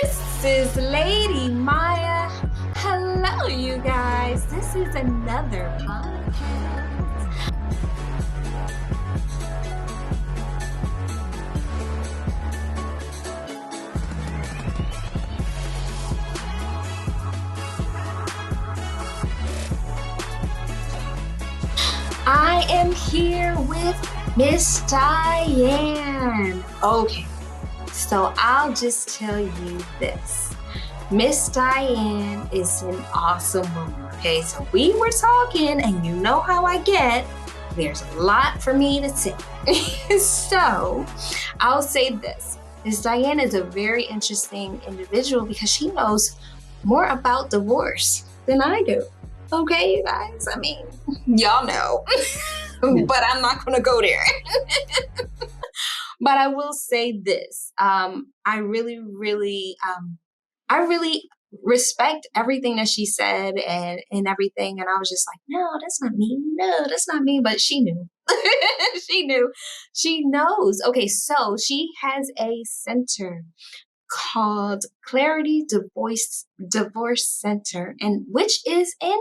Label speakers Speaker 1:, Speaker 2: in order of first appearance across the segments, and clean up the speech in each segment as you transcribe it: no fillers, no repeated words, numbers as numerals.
Speaker 1: This is Lady Myya. Hello, you guys. This is another podcast. I am here with Miss Diane. Okay. So I'll just tell you this. Miss Diane is an awesome woman, okay? So we were talking, and you know how I get. There's a lot for me to say. So I'll say this. Miss Diane is a very interesting individual because she knows more about divorce than I do. Okay, you guys? I mean, y'all know. But I'm not going to go there. But I will say this. I really respect everything that she said and everything. And I was just like, no, that's not me. No, that's not me. But she knew. She knew. She knows. Okay, so she has a center called Clarity Divorce Center, and which is in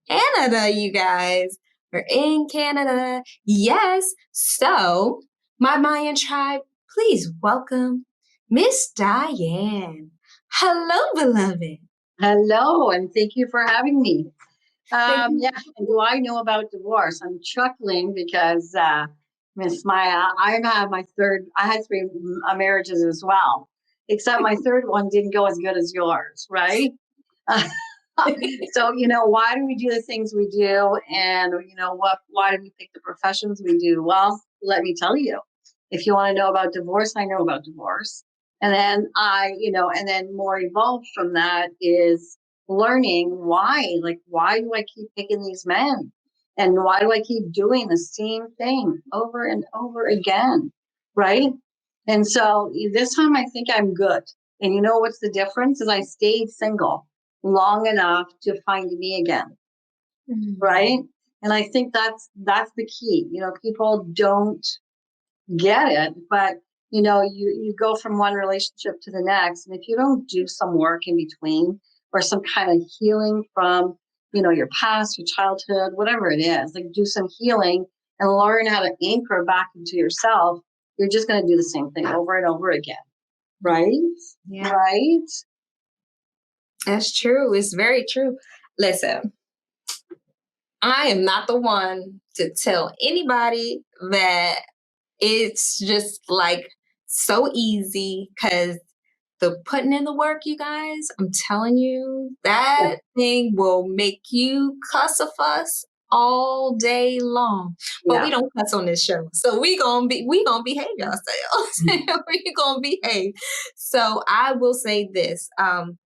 Speaker 1: Canada, you guys. We're in Canada. Yes. So, my Mayan tribe, please welcome Miss Diane. Hello, beloved.
Speaker 2: Hello, and thank you for having me.
Speaker 1: Thank you.
Speaker 2: Yeah, and do I know about divorce? I'm chuckling because Miss Myya, I had three marriages as well, except my third one didn't go as good as yours, right? So, why do we do the things we do? And, why do we pick the professions we do? Well, let me tell you, if you want to know about divorce, I know about divorce. And then and then more evolved from that is learning why do I keep picking these men? And why do I keep doing the same thing over and over again? Right. And so this time I think I'm good. And you know what's the difference is I stayed single long enough to find me again.
Speaker 1: Mm-hmm.
Speaker 2: Right. And I think that's the key. People don't get it, but you go from one relationship to the next. And if you don't do some work in between or some kind of healing from, your past, your childhood, whatever it is, like do some healing and learn how to anchor back into yourself, you're just going to do the same thing over and over again. Right?
Speaker 1: Yeah.
Speaker 2: Right?
Speaker 1: That's true. It's very true. Listen, I am not the one to tell anybody that it's just like so easy because the putting in the work, you guys, I'm telling you, that thing will make you cuss a fuss all day long. But we don't cuss on this show. So we gonna behave ourselves. We gonna behave. So I will say this.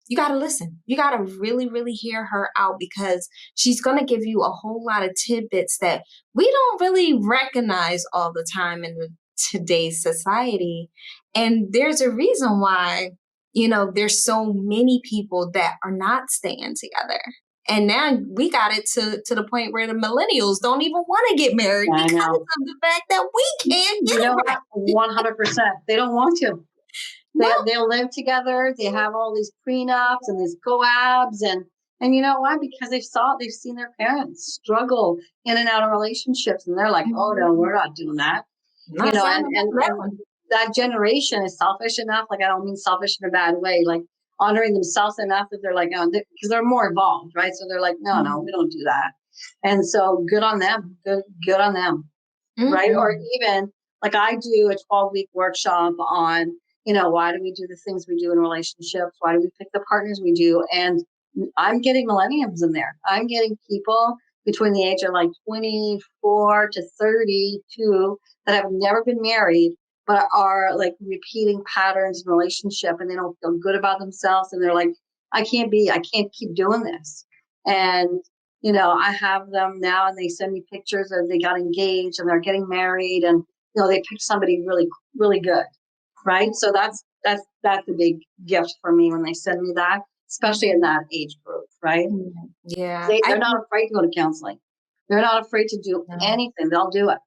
Speaker 1: You gotta listen. You gotta really, really hear her out because she's gonna give you a whole lot of tidbits that we don't really recognize all the time in today's society. And there's a reason why there's so many people that are not staying together. And now we got it to the point where the millennials don't even want to get married because of the fact that we can't get it.
Speaker 2: 100%. They don't want to. They'll live together. They have all these prenups and these coabs. And you know why? Because they've seen their parents struggle in and out of relationships. And they're like, oh, no, we're not doing that. And that generation is selfish enough. Like, I don't mean selfish in a bad way, like honoring themselves enough that they're like, oh, because they're more evolved, right? So they're like, no, we don't do that. And so good on them, good on them, right? Or even like I do a 12-week workshop on, why do we do the things we do in relationships? Why do we pick the partners we do? And I'm getting millenniums in there. I'm getting people between the age of like 24 to 32 that have never been married, but are like repeating patterns in relationship and they don't feel good about themselves. And they're like, I can't keep doing this. And, I have them now and they send me pictures of they got engaged and they're getting married and, they picked somebody really, really good. Right. So that's a big gift for me when they send me that, especially in that age group. Right.
Speaker 1: Yeah.
Speaker 2: They're not afraid to go to counseling. They're not afraid to do anything. They'll do it.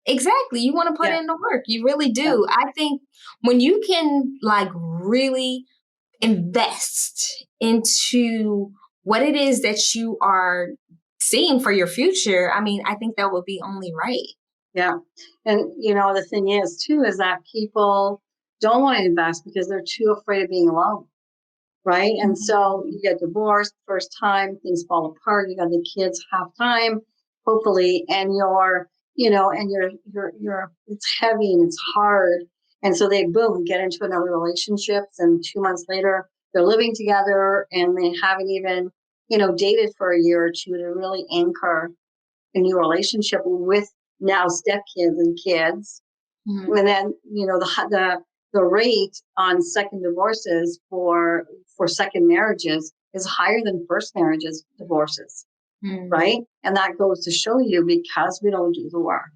Speaker 1: Exactly. You want to put in the work. You really do. I think when you can like really invest into what it is that you are seeing for your future, I mean, I think that would be only right.
Speaker 2: Yeah. And, the thing is, too, is that people don't want to invest because they're too afraid of being alone. Right. And so you get divorced first time, things fall apart. You got the kids half time, hopefully, and it's heavy and it's hard. And so they boom, get into another relationship. And 2 months later, they're living together and they haven't even, dated for a year or two to really anchor a new relationship with now stepkids and kids.
Speaker 1: Mhm.
Speaker 2: And then, the rate on second divorces for second marriages is higher than first marriages divorces, right? And that goes to show you because we don't do the work.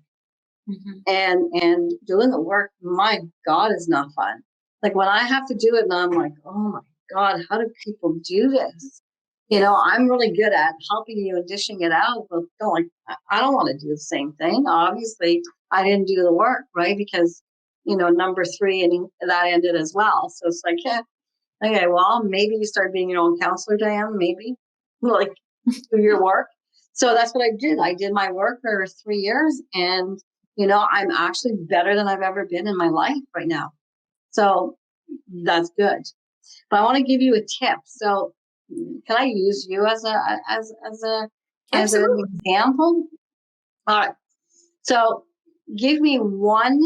Speaker 2: And doing the work, my God, is not fun. Like when I have to do it, and I'm like, oh my God, how do people do this? I'm really good at helping you and dishing it out, but I don't want to do the same thing. Obviously, I didn't do the work, right? Because, number 3, and that ended as well. So it's like, yeah, okay, well, maybe you start being your own counselor, Diane, maybe, like, do your work. So that's what I did. I did my work for 3 years, and, I'm actually better than I've ever been in my life right now. So that's good. But I want to give you a tip. So can I use you as an
Speaker 1: Absolutely.
Speaker 2: example? All right. So give me one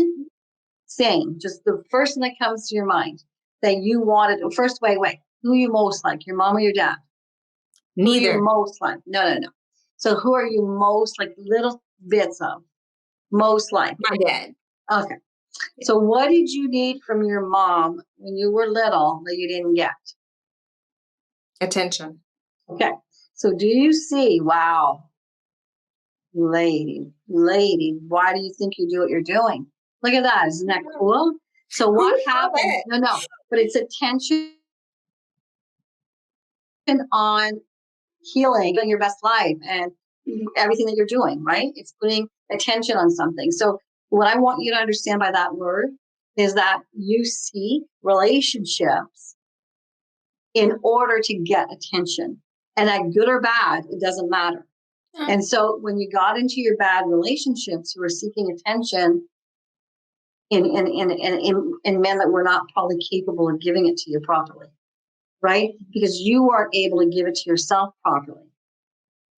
Speaker 2: thing, just the first thing that comes to your mind that you wanted. First, wait. Who you most like, your mom or your dad? Who you
Speaker 1: Neither.
Speaker 2: most like? No. So who are you most like? Little bits of most like.
Speaker 1: My dad.
Speaker 2: Okay. So what did you need from your mom when you were little that you didn't get?
Speaker 1: Attention.
Speaker 2: Okay. So do you see? Wow. Lady, why do you think you do what you're doing? Look at that. Isn't that cool? So what
Speaker 1: Who saw
Speaker 2: happens?
Speaker 1: that?
Speaker 2: No, but it's attention on healing, living your best life and everything that you're doing, right? It's putting attention on something. So what I want you to understand by that word is that you seek relationships in order to get attention. And that good or bad, it doesn't matter. And so when you got into your bad relationships, you were seeking attention in men that were not probably capable of giving it to you properly, right? Because you weren't able to give it to yourself properly.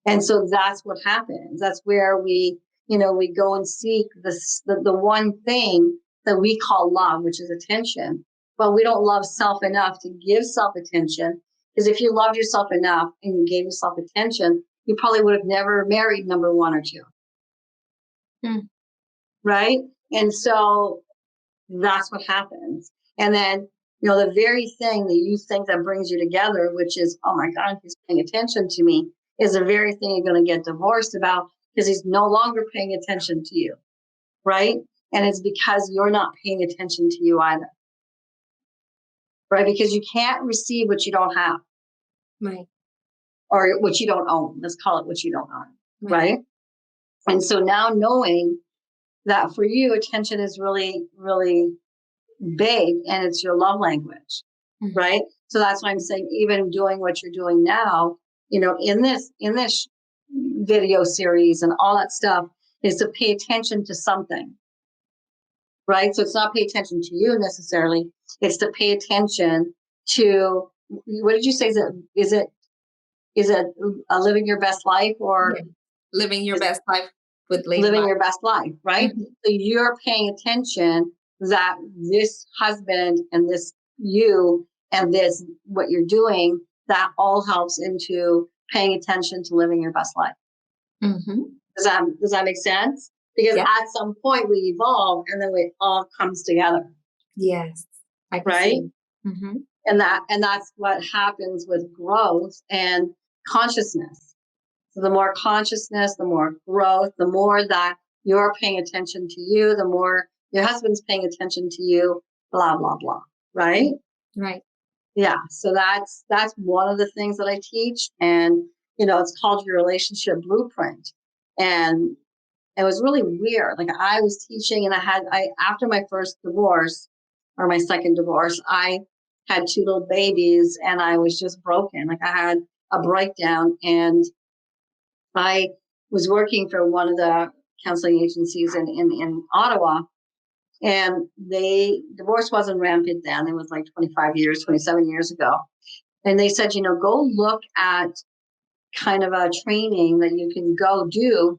Speaker 2: And so that's what happens. That's where we go and seek the one thing that we call love, which is attention. But we don't love self enough to give self attention. Because if you loved yourself enough and you gave yourself attention, you probably would have never married number 1 or 2. Right? And so that's what happens. And then, the very thing that you think that brings you together, which is, oh my God, he's paying attention to me, is the very thing you're going to get divorced about because he's no longer paying attention to you. Right? And it's because you're not paying attention to you either. Right? Because you can't receive what you don't have.
Speaker 1: Right.
Speaker 2: Or what you don't own. Let's call it what you don't own. Right? And so now knowing that for you, attention is really, really big and it's your love language, right? So that's why I'm saying, even doing what you're doing now, in this video series and all that stuff, is to pay attention to something, right? So it's not pay attention to you necessarily. It's to pay attention to, what did you say? Is it living your best life, or
Speaker 1: living your best life with
Speaker 2: living your best life, right? So you're paying attention that this husband and this you and this what you're doing, that all helps into paying attention to living your best life. Does that make sense? Because at some point we evolve and then it all comes together.
Speaker 1: Yes.
Speaker 2: Right? And that's what happens with growth and consciousness. So the more consciousness, the more growth, the more that you're paying attention to you, the more your husband's paying attention to you, blah, blah, blah. Right?
Speaker 1: Right.
Speaker 2: Yeah. So that's one of the things that I teach. And, it's called your relationship blueprint. And it was really weird. Like I was teaching and I after my first divorce or my second divorce, I had 2 little babies, and I was just broken. Like, I had a breakdown, and I was working for one of the counseling agencies in Ottawa, and divorce wasn't rampant then. It was like 25 years, 27 years ago. And they said, go look at kind of a training that you can go do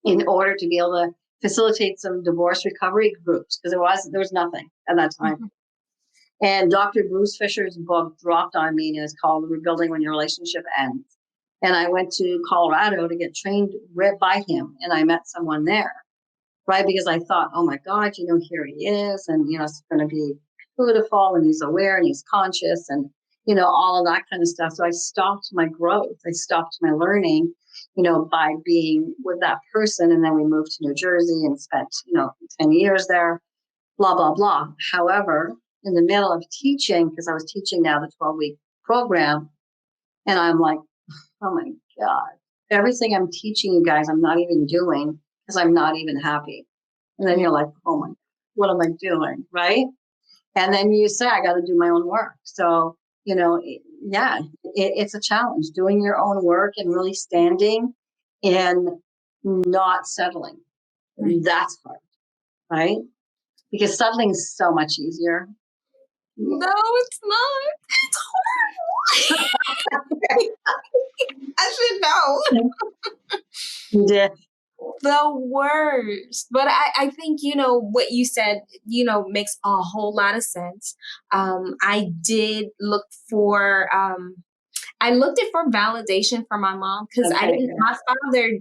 Speaker 2: in order to be able to facilitate some divorce recovery groups, because there was nothing at that time. Mm-hmm. And Dr. Bruce Fisher's book dropped on me, and it's called Rebuilding When Your Relationship Ends. And I went to Colorado to get trained by him, and I met someone there, right? Because I thought, oh my God, here he is, and it's going to be beautiful, and he's aware, and he's conscious, and all of that kind of stuff. So I stopped my growth. I stopped my learning, by being with that person. And then we moved to New Jersey and spent, 10 years there, blah, blah, blah. However, in the middle of teaching, because I was teaching now the 12-week program, and I'm like, oh my God, everything I'm teaching you guys, I'm not even doing, because I'm not even happy. And then you're like, oh my, what am I doing? Right. And then you say, I got to do my own work. So, it's a challenge doing your own work and really standing and not settling. That's hard, right? Because settling is so much easier.
Speaker 1: No, it's not. It's horrible. I should know.
Speaker 2: Yeah.
Speaker 1: The worst. But I think, what you said, makes a whole lot of sense. I did look for, I looked it for validation from my mom, because my father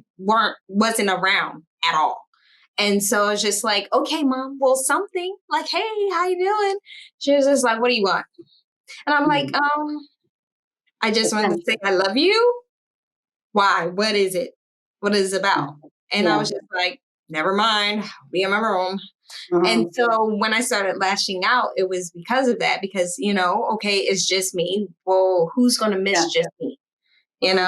Speaker 1: wasn't around at all. And so it's just like, okay, Mom, well, something like, hey, how you doing? She was just like, what do you want? And I'm like, I just want to say I love you. Why? What is it? What is it about? And I was just like, never mind, I'll be in my room. And so when I started lashing out, it was because of that, because, okay, it's just me. Well, who's going to miss just me? And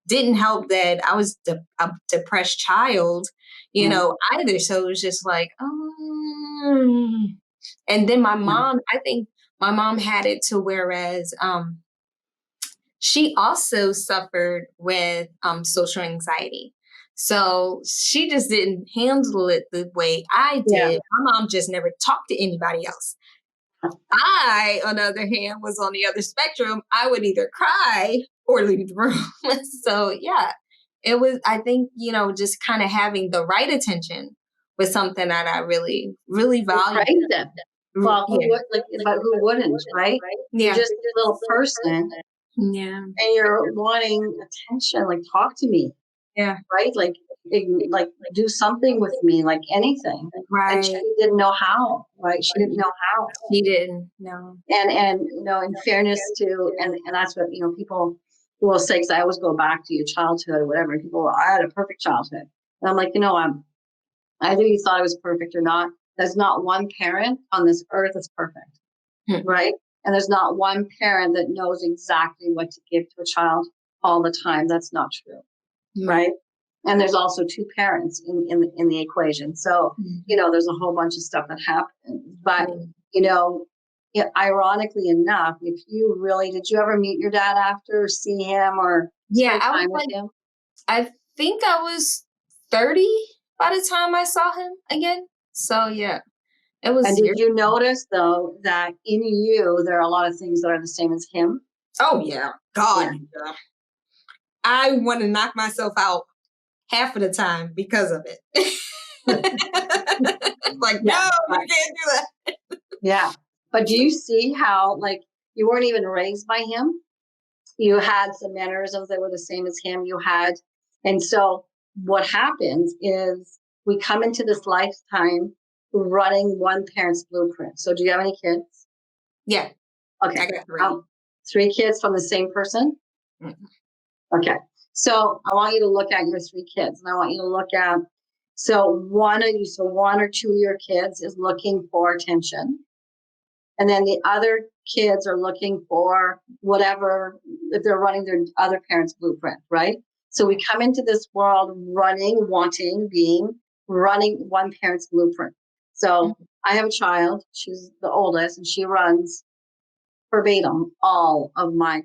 Speaker 1: didn't help that I was a depressed child, either. So it was just like, and then my mom, I think my mom had it to whereas, she also suffered with social anxiety. So she just didn't handle it the way I did. Yeah. My mom just never talked to anybody else. I, on the other hand, was on the other spectrum. I would either cry or leave the room. So yeah, it was, I think, just kind of having the right attention was something that I really, really valued.
Speaker 2: Well, who wouldn't, right? Yeah. You're just a little person.
Speaker 1: Yeah.
Speaker 2: And you're wanting attention, like, talk to me.
Speaker 1: Yeah.
Speaker 2: Right? Like do something with me, like anything.
Speaker 1: Right.
Speaker 2: And she didn't know how, right? She didn't know how.
Speaker 1: She didn't know.
Speaker 2: And in fairness to, and that's what, people will say, because I always go back to your childhood or whatever. And people, I had a perfect childhood. And I'm like, either you thought I was perfect or not. There's not one parent on this earth that's perfect. Right? And there's not one parent that knows exactly what to give to a child all the time. That's not true, right? And there's also 2 parents in the equation. So, there's a whole bunch of stuff that happens. But, ironically enough, if you really, did you ever meet your dad after, or see him, or spend time with him?
Speaker 1: I think I was 30 by the time I saw him again. So, yeah.
Speaker 2: And did you notice, though, that in you, there are a lot of things that are the same as him?
Speaker 1: Oh, yeah. God. Yeah. I want to knock myself out half of the time because of it. Like, no, you can't do that.
Speaker 2: Yeah. But do you see how, like, you weren't even raised by him? You had some mannerisms that were the same as him. And so what happens is we come into this lifetime running one parent's blueprint. So do you have any kids?
Speaker 1: Yeah.
Speaker 2: Okay.
Speaker 1: I got 3.
Speaker 2: 3 kids from the same person? Mm-hmm. Okay. So I want you to look at your 3 kids, and I want you to look at, one or 2 of your kids is looking for attention. And then the other kids are looking for whatever, if they're running their other parent's blueprint, right? So we come into this world running one parent's blueprint. So I have a child, she's the oldest, and she runs verbatim all of my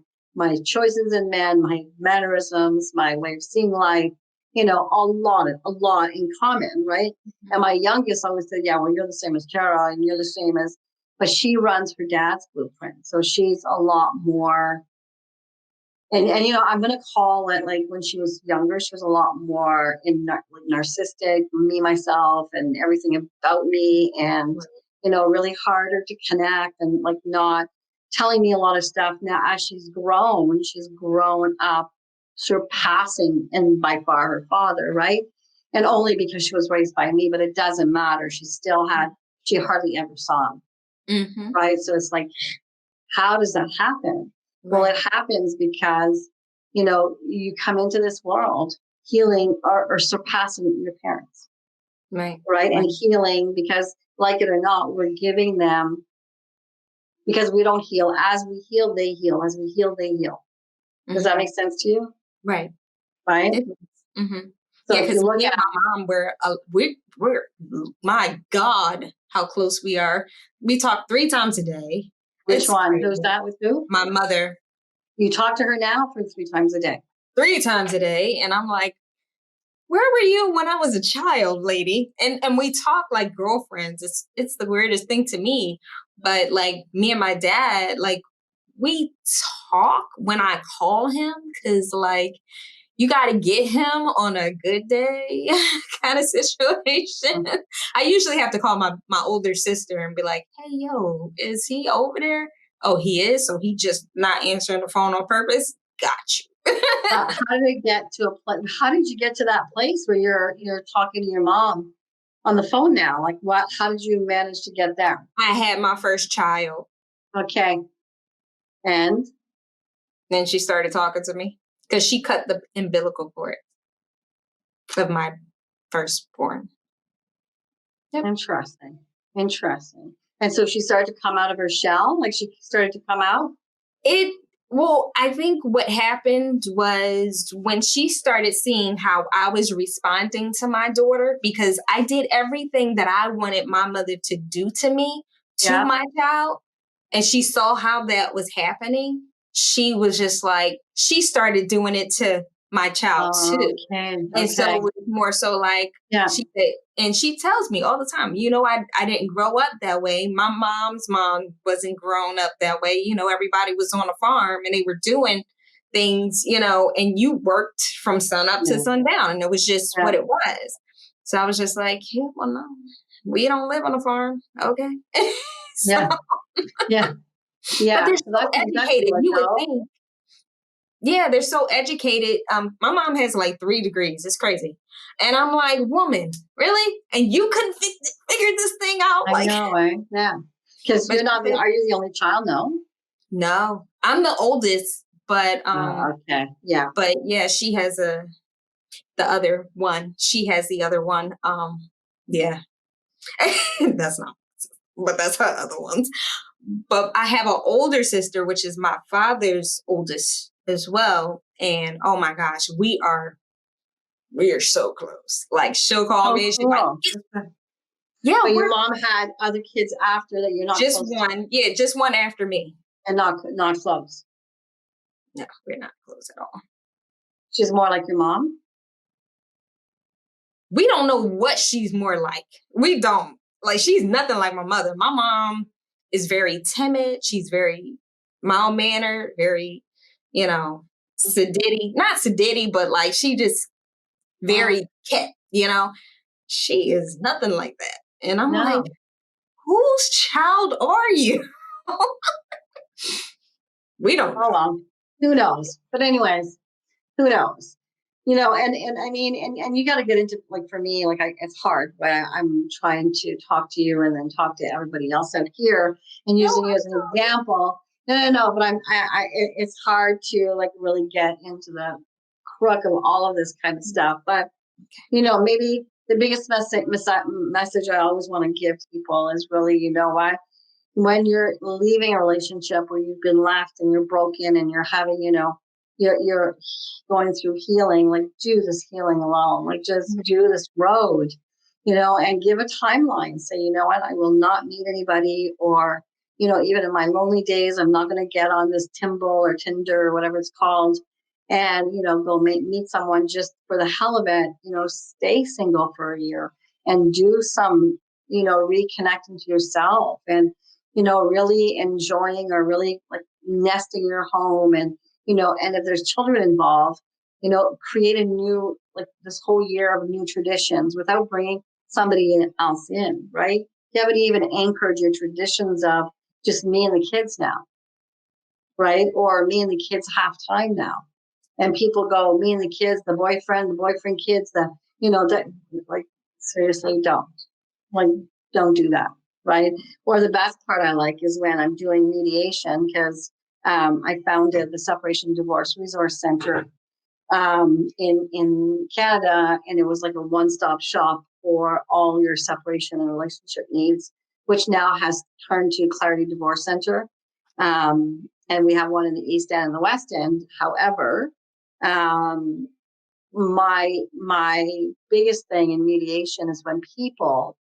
Speaker 2: choices in men, my mannerisms, my way of seeing life, a lot in common, right?
Speaker 1: Mhm.
Speaker 2: And my youngest always said, yeah, well, you're the same as Tara and you're the same as, but she runs her dad's blueprint. So she's a lot more, and I'm going to call it, like, when she was younger, she was a lot more narcissistic, me, myself, and everything about me. And, really harder to connect and like not telling me a lot of stuff. Now, as she's grown up surpassing and by far her father, right? And only because she was raised by me, but it doesn't matter. She hardly ever saw him,
Speaker 1: Mhm.
Speaker 2: right? So it's like, how does that happen? Well,
Speaker 1: Right.
Speaker 2: it happens because, you come into this world healing or surpassing your parents,
Speaker 1: Right.
Speaker 2: right?
Speaker 1: Right.
Speaker 2: And healing because, like it or not, we're giving them, because we don't heal. As we heal, they heal. As we heal, they heal. Does that
Speaker 1: Mhm.
Speaker 2: make sense to you?
Speaker 1: Right.
Speaker 2: Right?
Speaker 1: It Mhm.
Speaker 2: So
Speaker 1: Yeah,
Speaker 2: if you
Speaker 1: because
Speaker 2: look
Speaker 1: me and
Speaker 2: at,
Speaker 1: my mom, we're my God, how close we are. We talk 3 times a day.
Speaker 2: which
Speaker 1: It's
Speaker 2: one? Who's
Speaker 1: crazy.
Speaker 2: that with who?
Speaker 1: My mother,
Speaker 2: You talk to her now for 3 times a day.
Speaker 1: 3 times a day, and I'm like, "Where were you when I was a child, lady?" And we talk like girlfriends. It's the weirdest thing to me, but, like, me and my dad, like, we talk when I call him because, like, you got to get him on a good day kind of situation.
Speaker 2: Mhm.
Speaker 1: I usually have to call my older sister and be like, "Hey, yo, is he over there?" Oh, he is. So he just not answering the phone on purpose. Got you.
Speaker 2: How did it get to a place? How did you get to that place where you're talking to your mom on the phone now? Like, what? How did you manage to get there?
Speaker 1: I had my first child.
Speaker 2: Okay, and
Speaker 1: Then she started talking to me because she cut the umbilical cord of my firstborn. Yep.
Speaker 2: interesting, interesting. And so she started to come out of her shell. Like she started to come out.
Speaker 1: It well, I think what happened was when she started seeing how I was responding to my daughter, because I did everything that I wanted my mother to do to me, to
Speaker 2: Yeah.
Speaker 1: my child, and she saw how that was happening. She was just like, she started doing it to my child too.
Speaker 2: Okay.
Speaker 1: And so
Speaker 2: Okay.
Speaker 1: it was more so like
Speaker 2: Yeah.
Speaker 1: she said, and she tells me all the time, I didn't grow up that way. My mom's mom wasn't grown up that way. Everybody was on a farm and they were doing things, and you worked from sun up to
Speaker 2: Yeah.
Speaker 1: sundown, and it was just
Speaker 2: Yeah.
Speaker 1: what it was. So I was just like, yeah, well, no, we don't live on a farm. Okay. So,
Speaker 2: Yeah. Yeah.
Speaker 1: but
Speaker 2: Yeah.
Speaker 1: they're
Speaker 2: So
Speaker 1: so
Speaker 2: that's exactly
Speaker 1: educated.
Speaker 2: what
Speaker 1: You would
Speaker 2: though.
Speaker 1: think, yeah, they're so educated. My mom has like 3 degrees. It's crazy. And I'm like, woman, really? And you couldn't figure this thing out?
Speaker 2: I
Speaker 1: Like,
Speaker 2: know, eh? Yeah. Because
Speaker 1: but
Speaker 2: you're not
Speaker 1: she
Speaker 2: the,
Speaker 1: said,
Speaker 2: are you the only child? No.
Speaker 1: no, I'm the oldest,
Speaker 2: Okay. Yeah.
Speaker 1: but yeah, she has the other one. She has the other one. Yeah, that's not, but that's her other ones. But I have an older sister, which is my father's oldest as well. And oh my gosh, we are so close. Like she'll call
Speaker 2: Oh,
Speaker 1: me and she's like,
Speaker 2: cool.
Speaker 1: yeah,
Speaker 2: But your
Speaker 1: we're
Speaker 2: mom had other kids after that you're not
Speaker 1: just
Speaker 2: close to
Speaker 1: one. Yeah, just one after me.
Speaker 2: and not close.
Speaker 1: No, we're not close at all.
Speaker 2: She's more like your mom.
Speaker 1: We don't know what she's more like. We don't. Like she's nothing like my mother. My mom is very timid. She's very mild mannered, very, sedity. Not sedity, but like she just
Speaker 2: Oh,
Speaker 1: very kept. She is nothing like that. And I'm like,
Speaker 2: no.
Speaker 1: whose child are you? We don't
Speaker 2: Oh
Speaker 1: know.
Speaker 2: well. Who knows? But anyways, who knows? And I mean, and you got to get into, like, for me, like, it's hard, but I'm trying to talk to you and then talk to everybody else out here and
Speaker 1: No,
Speaker 2: using you as an example. No, but it's hard to, like, really get into the crook of all of this kind of stuff. But, maybe the biggest message I always want to give to people is really, what? When you're leaving a relationship where you've been left and you're broken and you're having, you're going through healing, like, do this healing alone, like, just do this road, and give a timeline. Say, you know what, I will not meet anybody, or, even in my lonely days, I'm not going to get on this Timble or Tinder or whatever it's called and, go meet someone just for the hell of it, stay single for a year and do some, reconnecting to yourself and, really enjoying or really like nesting your home and, and if there's children involved, create a new, like this whole year of new traditions without bringing somebody else in, right? You haven't even anchored your traditions of just me and the kids now, right? Or me and the kids half time now. And people go, me and the kids, the boyfriend kids, that like seriously like don't do that, right? Or the best part I like is when I'm doing mediation because I founded the Separation Divorce Resource Center in Canada, and it was like a one-stop shop for all your separation and relationship needs, which now has turned to Clarity Divorce Center. And we have one in the East End and the West End. However, my biggest thing in mediation is when people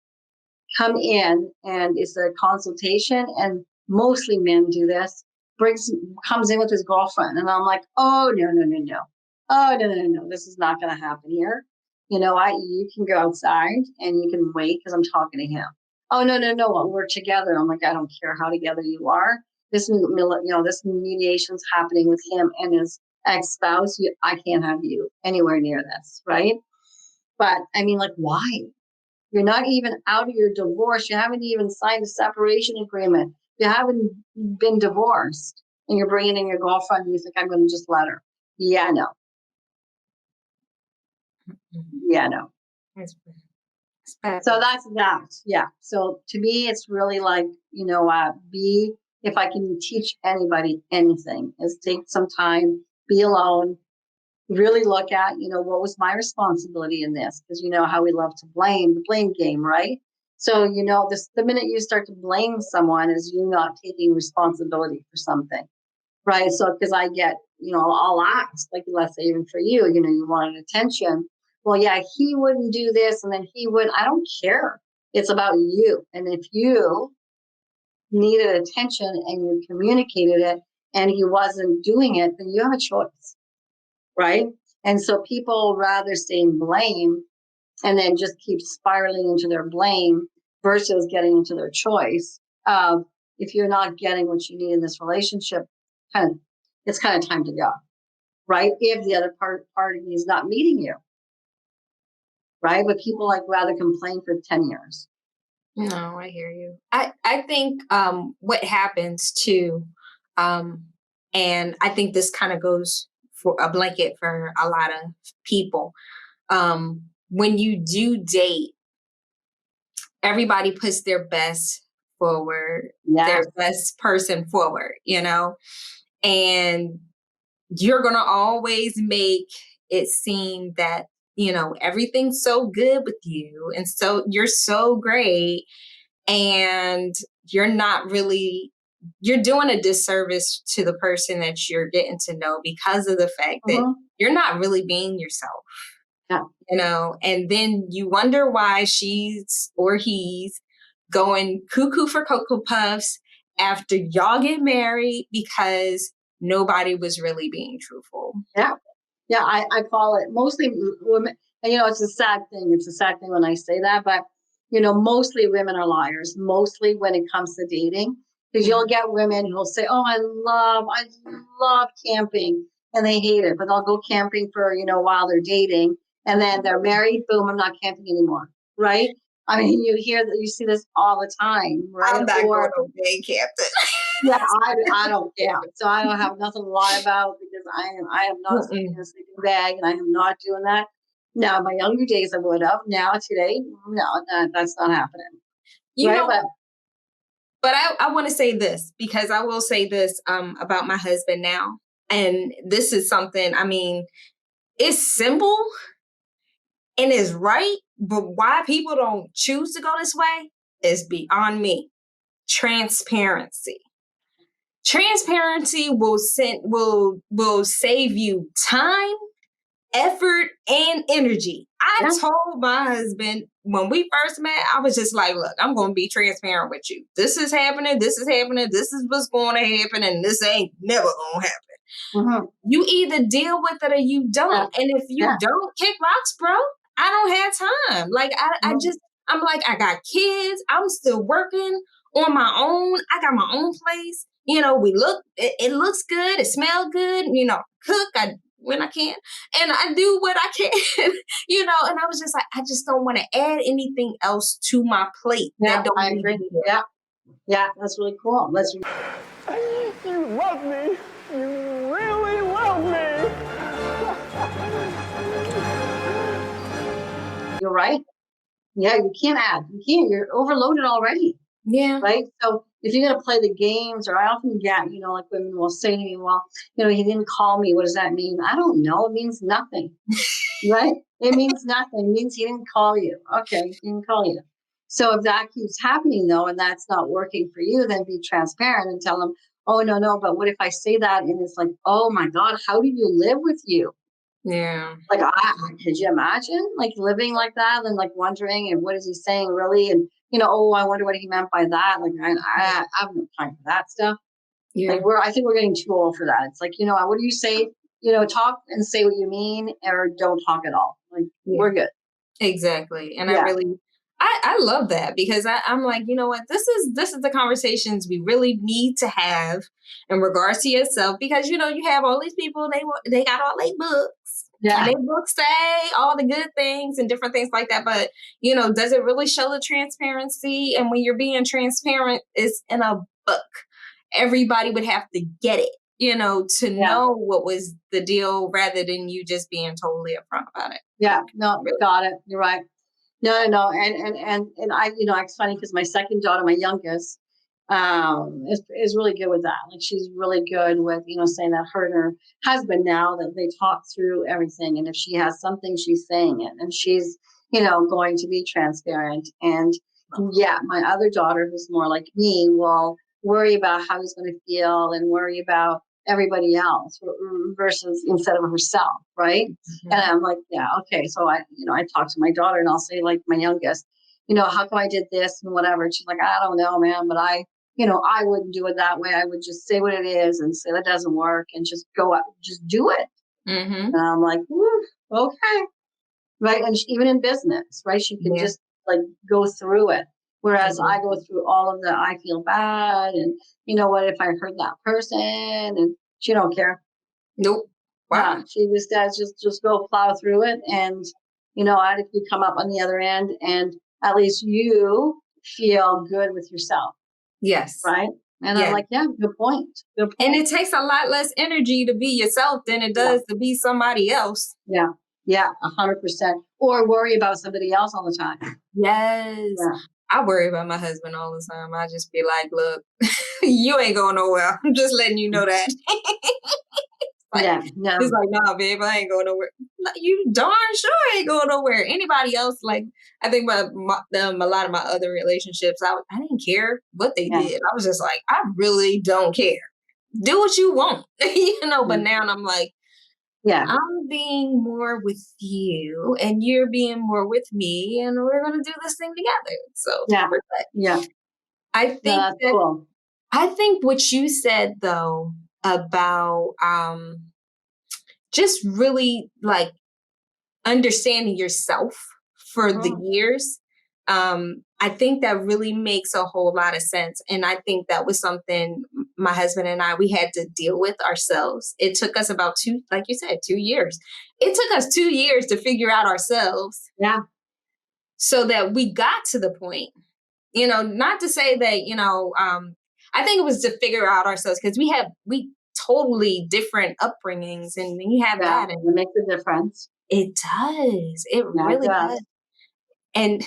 Speaker 2: come in and it's a consultation, and mostly men do this, comes in with his girlfriend, and I'm like, oh no. Oh no, this is not going to happen here. You can go outside and you can wait because I'm talking to him. Oh no, well, we're together. I'm like, I don't care how together you are. This mediation's happening with him and his ex-spouse. I can't have you anywhere near this, right? But I mean, like, why? You're not even out of your divorce. You haven't even signed a separation agreement. You haven't been divorced, and you're bringing in your girlfriend and you think, I'm going to just let her. Yeah, no. Yeah, no. So that's that. Yeah. So to me, it's really like, if I can teach anybody anything, is take some time, be alone, really look at, what was my responsibility in this? Because you know how we love to blame, the blame game, right? So, the minute you start to blame someone is you not taking responsibility for something, right? So, because I get, I'll ask, like, let's say even for you, you wanted attention. Well, yeah, he wouldn't do this and then he would. I don't care. It's about you. And if you needed attention and you communicated it and he wasn't doing it, then you have a choice, right? And so people rather stay in blame and then just keep spiraling into their blame versus getting into their choice of, if you're not getting what you need in this relationship, it's kind of time to go, right? If the other party is not meeting you, right? But people like rather complain for 10 years.
Speaker 1: No, I hear you. I think what happens too, and I think this kind of goes for a blanket for a lot of people. When you do date, everybody puts their best forward, their best person forward, and you're going to always make it seem that, everything's so good with you. And so you're so great. And you're doing a disservice to the person that you're getting to know because of the fact that you're not really being yourself.
Speaker 2: Yeah.
Speaker 1: And then you wonder why she's or he's going cuckoo for Cocoa Puffs after y'all get married because nobody was really being truthful.
Speaker 2: Yeah. Yeah. I call it mostly women. And, it's a sad thing. It's a sad thing when I say that, but, mostly women are liars, mostly when it comes to dating, because you'll get women who'll say, oh, I love camping, and they hate it, but they'll go camping for, while they're dating, and then they're married, boom, I'm not camping anymore. Right. I mean, you see this all the time, right?
Speaker 1: I'm not going on day camping.
Speaker 2: Yeah, I don't camp, so I don't have nothing to lie about because I am not sleeping in a sleeping bag, and I am not doing that. Now, in my younger days, I would have. Now, today, no, that's not happening.
Speaker 1: But I want to say this, because I will say this about my husband now, and this is something. I mean, it's simple and it's right, but why people don't choose to go this way is beyond me. Transparency. Transparency will save you time, effort, and energy. I told my husband when we first met, I was just like, look, I'm going to be transparent with you. This is happening. This is happening. This is what's going to happen. And this ain't never going to happen.
Speaker 2: Mm-hmm.
Speaker 1: You either deal with it or you don't.
Speaker 2: Yeah.
Speaker 1: And if you don't kick rocks, bro, I don't have time. Like, I'm like, I got kids. I'm still working on my own. I got my own place. You know, it looks good. It smells good. You know, cook when I can. And I do what I can, you know, and I was just like, I just don't want to add anything else to my plate.
Speaker 2: Yeah,
Speaker 1: that don't
Speaker 2: I
Speaker 1: need to
Speaker 2: agree.
Speaker 1: be there.
Speaker 2: Yeah. Yeah, that's really cool.
Speaker 3: You love me. You really love me.
Speaker 2: You're right. Yeah, you can't add. You can't. You're overloaded already.
Speaker 1: Yeah.
Speaker 2: Right. So if you're going to play the games, or I often get, you know, like women will say to me, well, you know, he didn't call me. What does that mean? I don't know. It means nothing. Right. It means nothing. It means he didn't call you. Okay. He didn't call you. So if that keeps happening though, and that's not working for you, then be transparent and tell them, oh, no, but what if I say that? And it's like, oh my God, how do you live with you?
Speaker 1: Yeah.
Speaker 2: Like, could you imagine like living like that and like wondering, and what is he saying really? And, you know, oh, I wonder what he meant by that. Like, I have no time for that stuff.
Speaker 1: Yeah.
Speaker 2: Like, I think we're getting too old for that. It's like, you know, what do you say? You know, talk and say what you mean, or don't talk at all. Like, we're good.
Speaker 1: Exactly. And
Speaker 2: Yeah.
Speaker 1: I love that, because I'm like, you know what, this is the conversations we really need to have in regards to yourself, because, you know, you have all these people, they got all their books.
Speaker 2: Yeah.
Speaker 1: And they books say all the good things and different things like that. But, you know, does it really show the transparency? And when you're being transparent, it's in a book. Everybody would have to get it, you know, to know what was the deal, rather than you just being totally upfront about it.
Speaker 2: Yeah. No, really. Got it. You're right. No. And I, you know, it's funny because my second daughter, my youngest, is really good with that. Like, she's really good with, you know, saying that her and her husband, now that they talk through everything, and if she has something, she's saying it, and she's, you know, going to be transparent. And yeah, my other daughter, who's more like me, will worry about how he's going to feel and worry about everybody else versus instead of herself, right? Mm-hmm. And I'm like, yeah, okay. So I talk to my daughter, and I'll say, like, my youngest, you know, how come I did this and whatever. And she's like, I don't know, man, but I wouldn't do it that way. I would just say what it is and say that doesn't work, and just go up, just do it. Mm-hmm. And I'm like, okay, right. And even in business, right, she can just like go through it. Whereas I go through all of the, I feel bad, and you know what, if I hurt that person, and she don't care.
Speaker 1: Nope. Wow.
Speaker 2: She just does just go plow through it, and you know, if you come up on the other end, and at least you feel good with yourself.
Speaker 1: Yes.
Speaker 2: Right. And I'm like, yeah, good point. Good point.
Speaker 1: And it takes a lot less energy to be yourself than it does to be somebody else.
Speaker 2: Yeah. Yeah. 100%. Or worry about somebody else all the time.
Speaker 1: Yes. Yeah. I worry about my husband all the time. I just be like, look, you ain't going nowhere. I'm just letting you know that.
Speaker 2: Yeah, no.
Speaker 1: He's like, nah, babe, I ain't going nowhere. You darn sure ain't going nowhere. Anybody else, like, I think about a lot of my other relationships, I didn't care what they did. I was just like, I really don't care. Do what you want, you know. But now I'm like, I'm being more with you, and you're being more with me, and we're gonna do this thing together. So I think that's cool. I think what you said though about just really like understanding yourself for the years, I think that really makes a whole lot of sense. And I think that was something my husband and we had to deal with ourselves. It took us about 2 years. It took us 2 years to figure out ourselves.
Speaker 2: Yeah.
Speaker 1: So that we got to the point, you know, not to say that, you know, I think it was to figure out ourselves, because we totally different upbringings, and then you have that. And
Speaker 2: it makes a difference.
Speaker 1: It does. It really does. And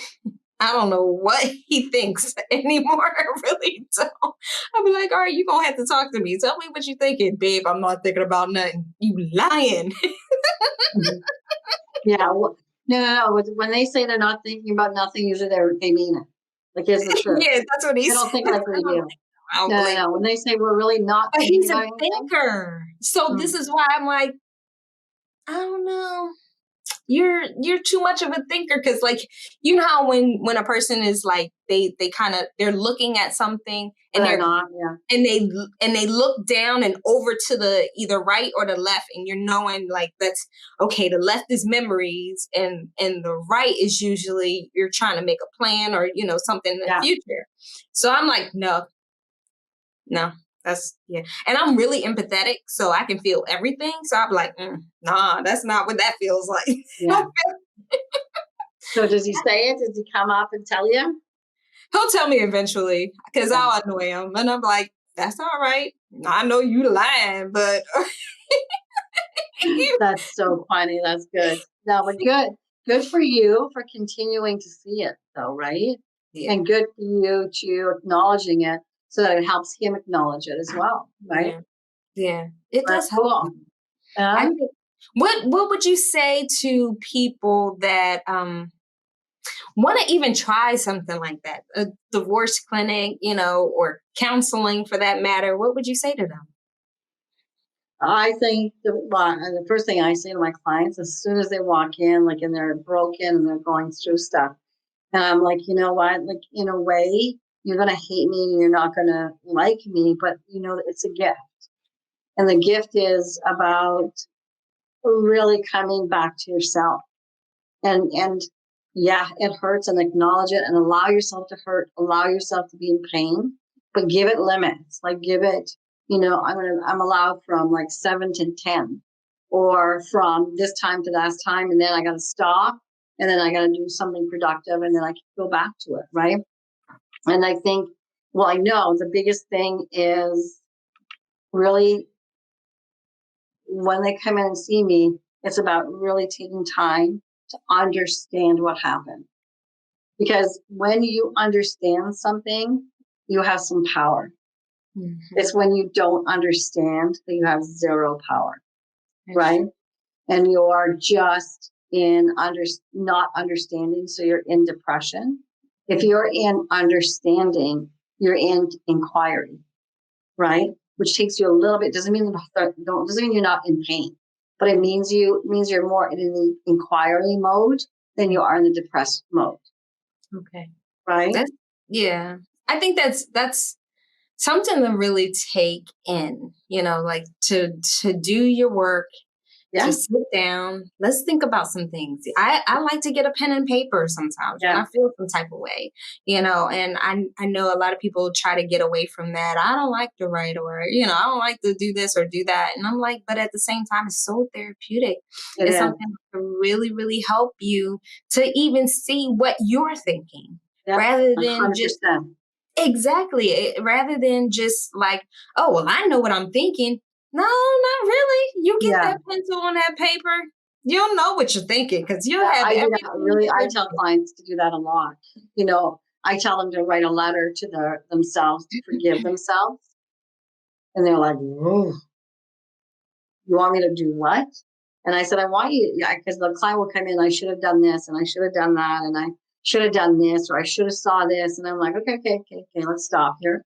Speaker 1: I don't know what he thinks anymore. I really don't. I'll be like, all right, you're going to have to talk to me. Tell me what you're thinking. Babe, I'm not thinking about nothing. You lying.
Speaker 2: Yeah. Well, no. When they say they're not thinking about nothing, usually they mean it. Like, it's the truth.
Speaker 1: Yeah, that's what he said.
Speaker 2: They don't think like we do. No. When they say we're really not thinking
Speaker 1: he's a thinker. So this is why I'm like, I don't know. you're too much of a thinker. Cause like, you know how when a person is like, they're looking at something and
Speaker 2: They're not, yeah.
Speaker 1: and they look down and over to the either right or the left, and you're knowing like that's okay. The left is memories, and the right is usually you're trying to make a plan or something in the future. So I'm like, no, that's and I'm really empathetic, so I can feel everything. So I'm like, nah, that's not what that feels like.
Speaker 2: Yeah. So does he say it? Does he come up and tell you?
Speaker 1: He'll tell me eventually because I'll annoy him, and I'm like, that's all right. I know you lying, but
Speaker 2: That's so funny. That's good. No, but good for you for continuing to see it, though, right?
Speaker 1: Yeah.
Speaker 2: And good for you to acknowledging it so that it helps him acknowledge it as well, right?
Speaker 1: Yeah. It
Speaker 2: That's
Speaker 1: does help.
Speaker 2: cool.
Speaker 1: I think, what would you say to people that want to even try something like that, a divorce clinic, or counseling for that matter? What would you say to them?
Speaker 2: I think the first thing I say to my clients as soon as they walk in, like, and they're broken and they're going through stuff, and I'm like, you know what? Like, in a way, you're going to hate me and you're not going to like me, but it's a gift. And the gift is about really coming back to yourself. And yeah, it hurts, and acknowledge it and allow yourself to hurt, allow yourself to be in pain, but give it limits. Like, give it, I'm allowed from like 7 to 10, or from this time to that time, and then I got to stop, and then I got to do something productive, and then I can go back to it, right? And I think, I know the biggest thing is really when they come in and see me, it's about really taking time to understand what happened. Because when you understand something, you have some power. Mm-hmm. It's when you don't understand that you have zero power, right? And you are just in not understanding, so you're in depression. If you're in understanding, you're in inquiry, right? Which takes you a little bit. Doesn't mean you're not in pain, but it means you're more in the inquiry mode than you are in the depressed mode.
Speaker 1: Okay.
Speaker 2: Right?
Speaker 1: I think that's something to really take in, like to do your work, to sit down. Let's think about some things. I like to get a pen and paper sometimes when I feel some type of way, and I know a lot of people try to get away from that. I don't like to write, or, I don't like to do this or do that. And I'm like, but at the same time, it's so therapeutic. It's something that can really, really help you to even see what you're thinking rather than
Speaker 2: 100%.
Speaker 1: Exactly. Rather than just like, oh, well, I know what I'm thinking. No, not really. You get that pencil on that paper, you'll know what you're thinking, because you'll have
Speaker 2: I tell clients to do that a lot. I tell them to write a letter to themselves to forgive themselves. And they're like, whoa, you want me to do what? And I said, I want you, because the client will come in, I should have done this, and I should have done that, and I should have done this, or I should have saw this. And I'm like, okay, let's stop here.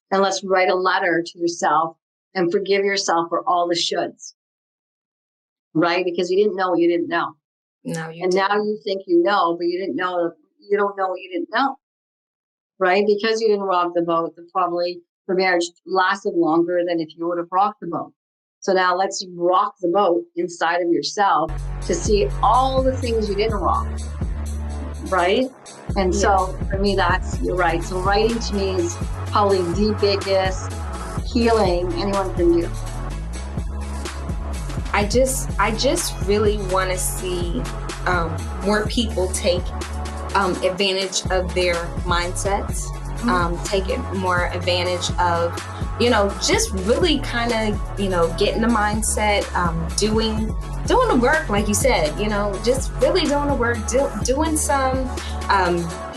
Speaker 2: And let's write a letter to yourself and forgive yourself for all the shoulds, right? Because you didn't know what you didn't know.
Speaker 1: No, you
Speaker 2: and
Speaker 1: didn't.
Speaker 2: Now you think you know, but you didn't know. You don't know what you didn't know, right? Because you didn't rock the boat, probably the marriage lasted longer than if you would have rocked the boat. So now let's rock the boat inside of yourself to see all the things you didn't rock, right? And so for me, you're right. So writing to me is probably the biggest healing anyone can do.
Speaker 1: I just really want to see more people take advantage of their mindsets, take more advantage of, just really kind of, getting the mindset, doing the work, like you said, just really doing the work, doing some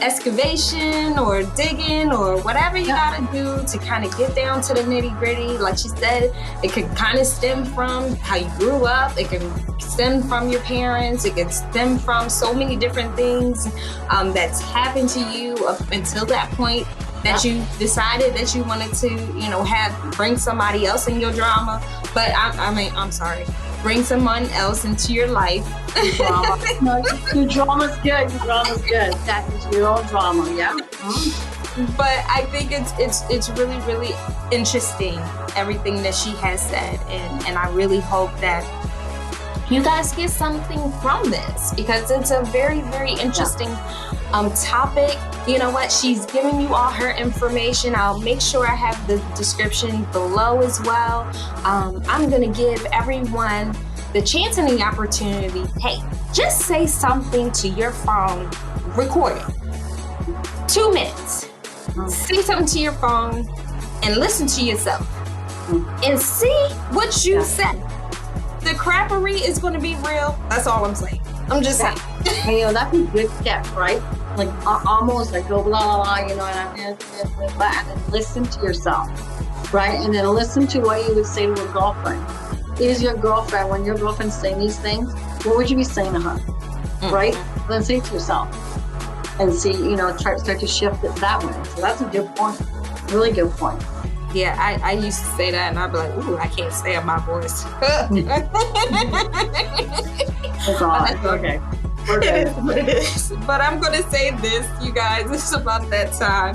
Speaker 1: excavation or digging or whatever you got to do to kind of get down to the nitty gritty. Like you said, it could kind of stem from how you grew up. It can stem from your parents. It can stem from so many different things that's happened to you up until that point that you decided that you wanted to, bring somebody else in your drama. But I'm sorry. bring someone else into your life.
Speaker 2: Drama. No, your drama's good. Your drama's good. That is your own drama. Yeah.
Speaker 1: But I think it's really, really interesting, everything that she has said. And I really hope that you guys get something from this, because it's a very, very interesting topic. You know what? She's giving you all her information. I'll make sure I have the description below as well. I'm going to give everyone the chance and the opportunity. Hey, just say something to your phone, record it. 2 minutes. Say something to your phone and listen to yourself and see what you say. The crappery is going to be real. That's all I'm saying. I'm just saying.
Speaker 2: And, you know, that's a good step, right? Like almost like go blah, blah, blah, you know, and then listen to yourself, right? And then listen to what you would say to a girlfriend. Is your girlfriend, when your girlfriend's saying these things, what would you be saying to her, right? Then say it to yourself and see, you know, start to shift it that way. So that's a good point. Really good point.
Speaker 1: Yeah, I used to say that, and I'd be like, ooh, I can't stand my voice.
Speaker 2: That's all right. Okay.
Speaker 1: It is what it is. But I'm going to say this, you guys. It's about that time.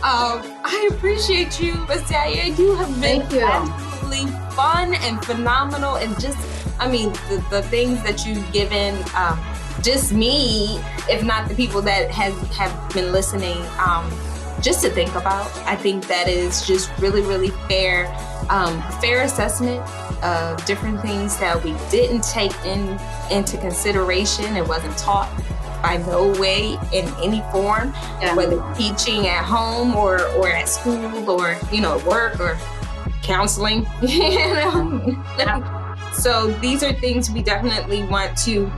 Speaker 1: I appreciate you, Miss Diane. You have been absolutely fun and phenomenal. And just, I mean, the things that you've given, just me, if not the people that have been listening, just to think about. I think that is just really, really fair assessment of different things that we didn't take into consideration. It wasn't taught by no way in any form, whether teaching at home or at school or, you know, work or counseling. You know? So these are things we definitely want to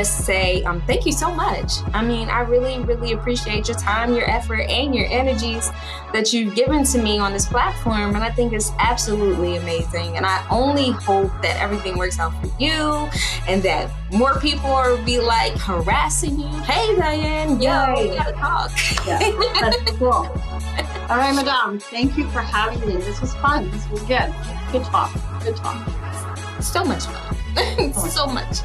Speaker 1: say thank you so much. I mean, I really, really appreciate your time, your effort, and your energies that you've given to me on this platform. And I think it's absolutely amazing. And I only hope that everything works out for you and that more people will be like harassing you. Hey, Diane, we gotta talk.
Speaker 2: Yeah, that's cool. All right, Madame, thank you for having me. This was fun. This was good. Good talk. Good talk.
Speaker 1: So much fun. So much.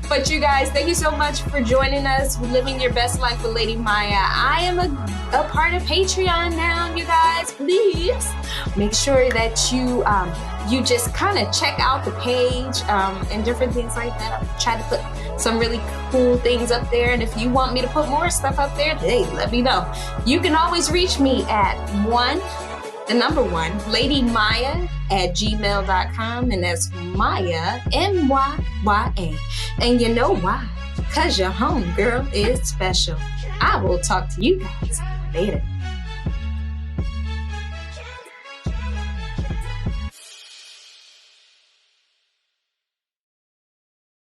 Speaker 1: But you guys, thank you so much for joining us with Living Your Best Life with Lady Myya. I am a part of Patreon now, you guys. Please make sure that you just kind of check out the page and different things like that. I'll try to put some really cool things up there. And if you want me to put more stuff up there, hey, let me know. You can always reach me at Lady Myya @gmail.com, and that's Myya, Myya. And you know why? Because your home girl is special. I will talk to you guys later.